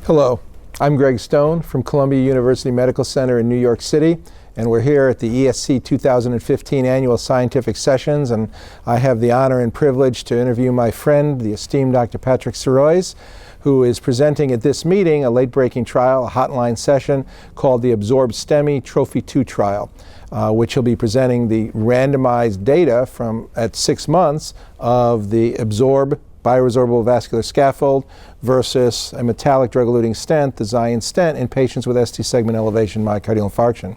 Hello, I'm Gregg Stone from Columbia University Medical Center in New York City, and we're here at the ESC 2015 Annual Scientific Sessions, and I have the honor and privilege to interview my friend, the esteemed Dr. Patrick Serruys, who is presenting at this meeting a late-breaking trial, a hotline session called the Absorb STEMI Trophy 2 trial, which he'll be presenting the randomized data from at 6 months of the Absorb bioresorbable vascular scaffold versus a metallic drug-eluting stent, the Zion stent, in patients with ST segment elevation myocardial infarction.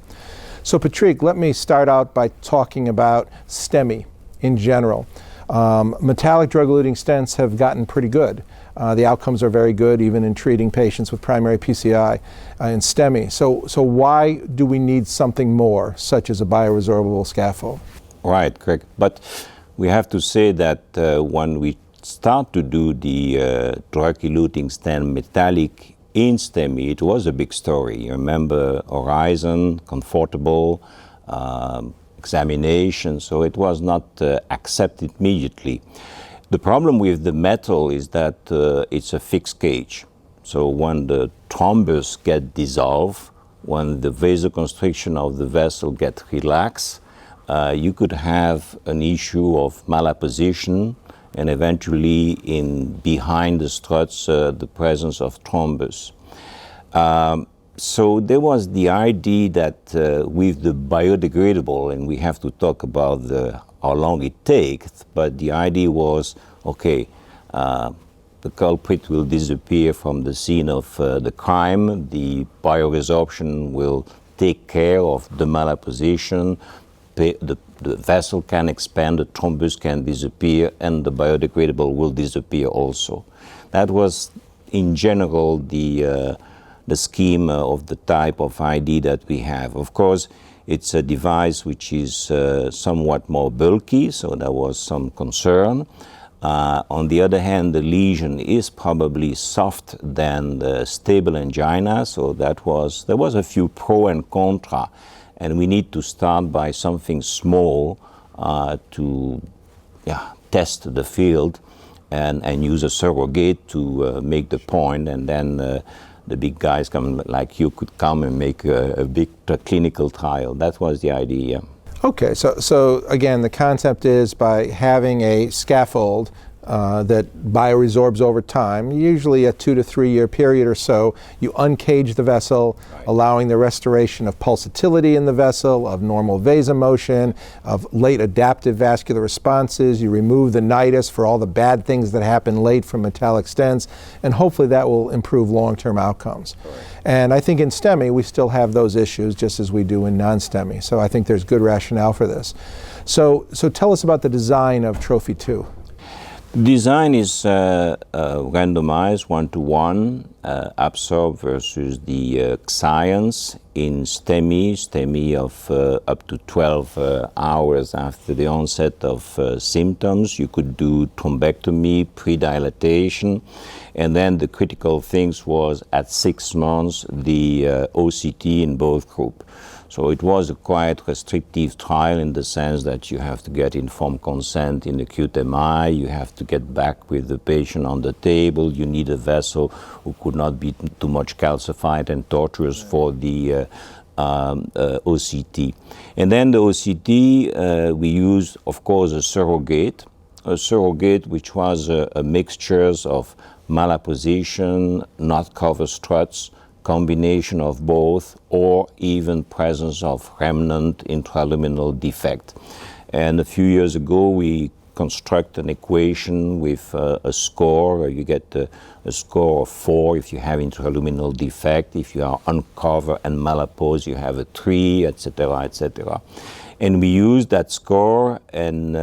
So Patrick, let me start out by talking about STEMI in general. Metallic drug-eluting stents have gotten pretty good. The outcomes are very good even in treating patients with primary PCI in STEMI. So why do we need something more, such as a bioresorbable scaffold? Right, Greg. But we have to say that when we start to do the drug-eluting stent metallic in STEMI, it was a big story. You remember Horizon, comfortable, examination, so it was not accepted immediately. The problem with the metal is that it's a fixed gauge. So when the thrombus get dissolved, when the vasoconstriction of the vessel get relaxed, you could have an issue of malapposition, and eventually behind the struts, the presence of thrombus. So there was the idea that with the biodegradable, and we have to talk about how long it takes, but the idea was, okay, the culprit will disappear from the scene of the crime, the bioresorption will take care of the malapposition, the vessel can expand, the thrombus can disappear, and the biodegradable will disappear also. That was, in general, the scheme of the type of ID that we have. Of course, it's a device which is somewhat more bulky, so there was some concern. On the other hand, the lesion is probably soft than the stable angina, so there was a few pro and contra. And we need to start by something small to test the field and use a surrogate to make the point, and then the big guys like you could come and make a big clinical trial. That was the idea. Okay, so again, the concept is by having a scaffold that bioresorbs over time, usually a 2 to 3 year period or so. You uncage the vessel, right, allowing the restoration of pulsatility in the vessel, of normal vasomotion, of late adaptive vascular responses. You remove the nidus for all the bad things that happen late from metallic stents, and hopefully that will improve long-term outcomes. Right. And I think in STEMI we still have those issues just as we do in non-STEMI. So I think there's good rationale for this. So tell us about the design of Trophy 2. Design is randomized 1-to-1, Absorb versus the Science in STEMI of up to 12 hours after the onset of symptoms. You could do thrombectomy, pre-dilatation, and then the critical things was at 6 months the OCT in both groups. So it was a quite restrictive trial in the sense that you have to get informed consent in acute MI, you have to get back with the patient on the table, you need a vessel who could not be too much calcified and tortuous for the OCT. And then the OCT, we used, of course, a surrogate which was a mixture of malapposition, not cover struts, combination of both, or even presence of remnant intraluminal defect. And a few years ago we construct an equation with a score. You get a score of 4 if you have intraluminal defect. If you are uncovered and malapose, you have a 3, etc., etc. And we use that score and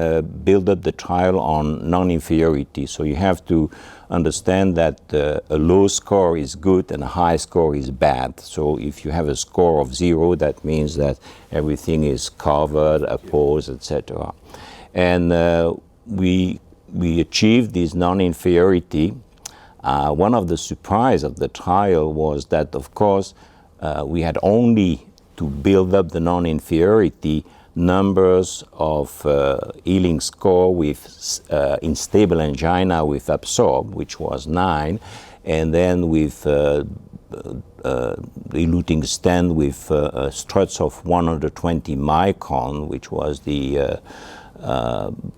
build up the trial on non-inferiority. So you have to understand that a low score is good and a high score is bad. So if you have a score of 0, that means that everything is covered, opposed, etc. And we achieved this non-inferiority. One of the surprises of the trial was that, of course, we had only to build up the non-inferiority numbers of healing score with in stable angina with Absorb, which was 9, and then with eluting stent with struts of 120 micron, which was the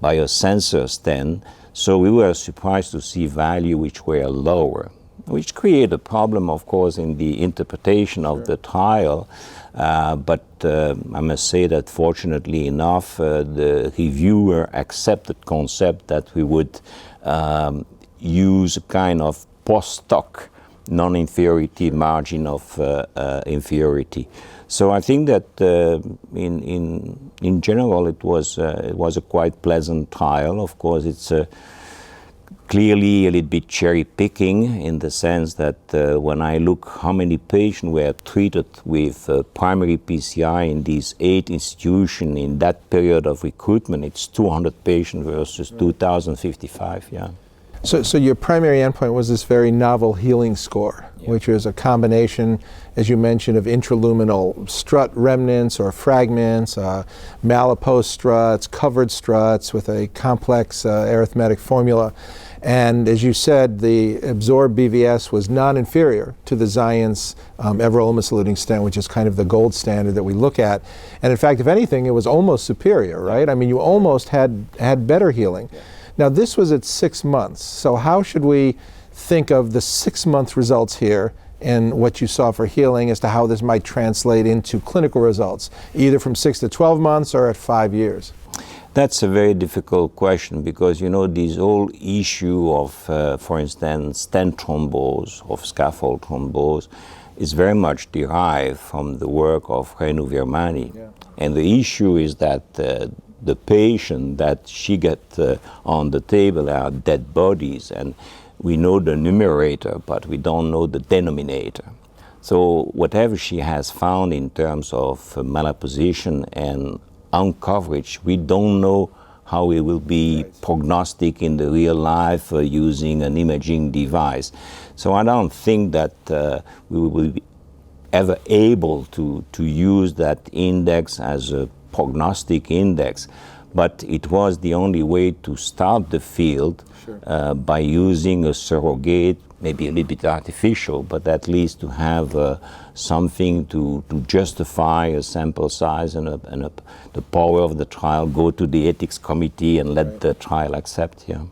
biosensor stent. So we were surprised to see value which were lower, which created a problem, of course, in the interpretation of the trial. But I must say that fortunately enough, the reviewer accepted concept that we would use a kind of post-hoc non-inferiority margin of inferiority. So I think that in general it was a quite pleasant trial. Of course, it's clearly a little bit cherry picking in the sense that when I look how many patients were treated with primary PCI in these 8 institutions in that period of recruitment, it's 200 patients versus 2,055. Yeah. So your primary endpoint was this very novel healing score, which was a combination, as you mentioned, of intraluminal strut remnants or fragments, malapose struts, covered struts with a complex arithmetic formula. And as you said, the absorbed BVS was non-inferior to the Xience everolimus-eluting stent, which is kind of the gold standard that we look at. And in fact, if anything, it was almost superior, right? I mean, you almost had better healing. Yeah. Now, this was at 6 months. So how should we think of the 6-month results here and what you saw for healing as to how this might translate into clinical results, either from 6 to 12 months or at 5 years? That's a very difficult question because, you know, this whole issue of, for instance, stent thrombose, of scaffold thrombose, is very much derived from the work of Renu Virmani. Yeah. And the issue is that the patient that she gets on the table are dead bodies, and we know the numerator, but we don't know the denominator. So whatever she has found in terms of malapposition and uncoverage, we don't know how it will be prognostic in the real life using an imaging device. So I don't think that we will be ever able to use that index as a prognostic index, but it was the only way to start the field. Sure. By using a surrogate, maybe a little bit artificial, but at least to have something to justify a sample size and the power of the trial, go to the ethics committee and let the trial accept. Yeah.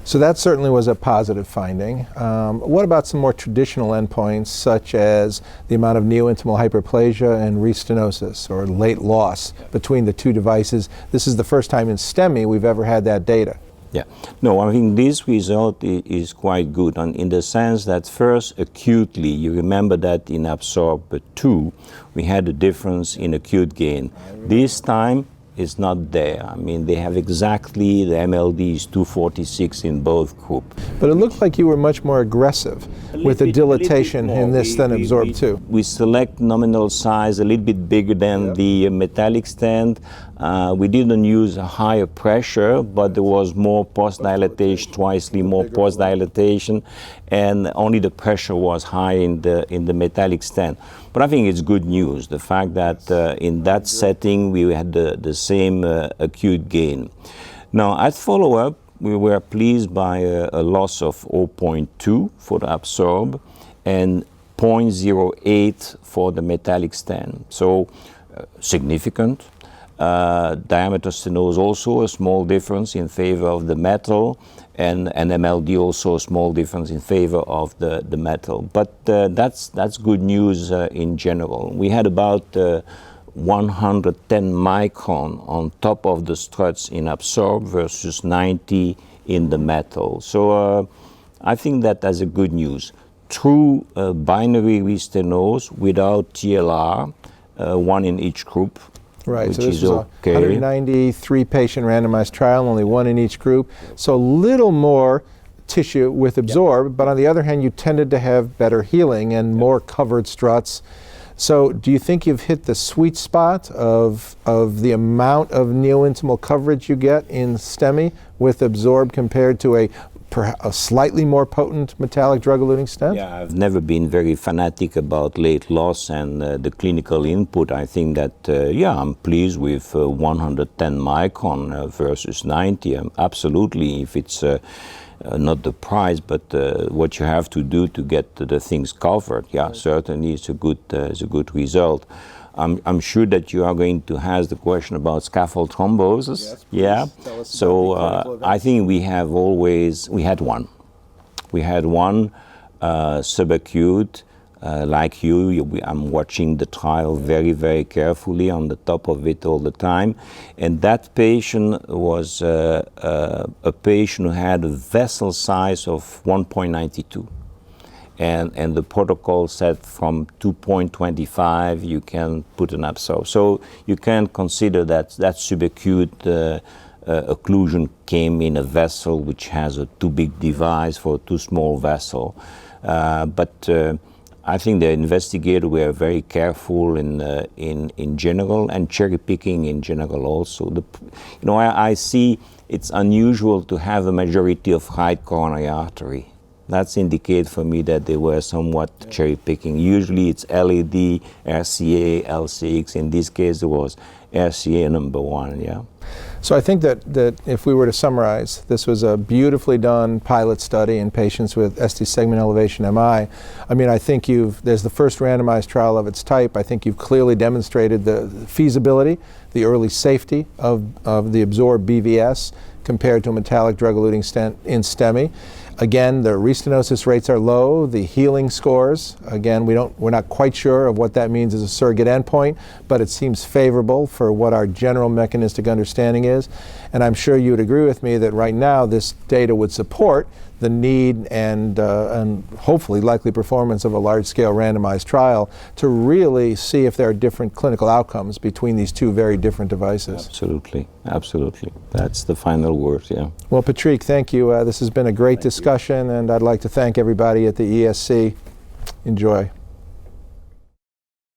So that certainly was a positive finding. What about some more traditional endpoints, such as the amount of neointimal hyperplasia and restenosis, or late loss, between the two devices? This is the first time in STEMI we've ever had that data. Yeah. No, I think this result is quite good, and in the sense that first, acutely, you remember that in Absorb 2, we had a difference in acute gain. This time, is not there. I mean, they have exactly the MLD is 246 in both groups. But it looked like you were much more aggressive with the dilatation in this than Absorb 2. We select nominal size a little bit bigger than the metallic stent. We didn't use a higher pressure, but there was more post-dilatation, twicely more post-dilatation, and only the pressure was high in the metallic stent. But I think it's good news, the fact that in that setting we had the same acute gain. Now, at follow-up, we were pleased by a loss of 0.2 for the Absorb and 0.08 for the metallic stent. So significant. Diameter stenosis also a small difference in favor of the metal, and MLD also a small difference in favor of the metal. But that's good news in general. We had about 110 micron on top of the struts in Absorb versus 90 in the metal. So I think that that's a good news. True binary restenosis without TLR, one in each group. Right, so this was a 193 patient randomized trial, only one in each group. So a little more tissue with Absorb, but on the other hand, you tended to have better healing and more covered struts. So do you think you've hit the sweet spot of the amount of neointimal coverage you get in STEMI with Absorb compared to a a slightly more potent metallic drug-eluting stent? Yeah, I've never been very fanatic about late loss and the clinical input. I think that, yeah, I'm pleased with 110 micron versus 90. Absolutely, if it's not the price, but what you have to do to get the things covered. Yeah, certainly it's a good result. I'm sure that you are going to ask the question about scaffold thrombosis. Yes, please. Yeah. Tell us So about the clinical events. I think we had one. We had one subacute. Like you, I'm watching the trial very, very carefully, on the top of it all the time. And that patient was a patient who had a vessel size of 1.92. And the protocol said from 2.25 you can put an absorb. So you can consider that subacute occlusion came in a vessel which has a too big device for a too small vessel. But I think the investigators were very careful in general, and cherry picking in general also. I see it's unusual to have a majority of right coronary artery. That's indicate for me that they were somewhat cherry picking. Usually it's LAD, RCA, LCX. In this case it was RCA number 1, yeah. So I think that if we were to summarize, this was a beautifully done pilot study in patients with ST segment elevation MI. I mean, I think there's the first randomized trial of its type. I think you've clearly demonstrated the feasibility, the early safety of the absorbed BVS compared to a metallic drug-eluting stent in STEMI. Again, the restenosis rates are low. The healing scores, again, we're not quite sure of what that means as a surrogate endpoint, but it seems favorable for what our general mechanistic understanding is. And I'm sure you would agree with me that right now this data would support the need and hopefully likely performance of a large-scale randomized trial to really see if there are different clinical outcomes between these two very different devices. Absolutely, absolutely. That's the final word, yeah. Well, Patrick, thank you. This has been a great discussion, and I'd like to thank everybody at the ESC. Enjoy.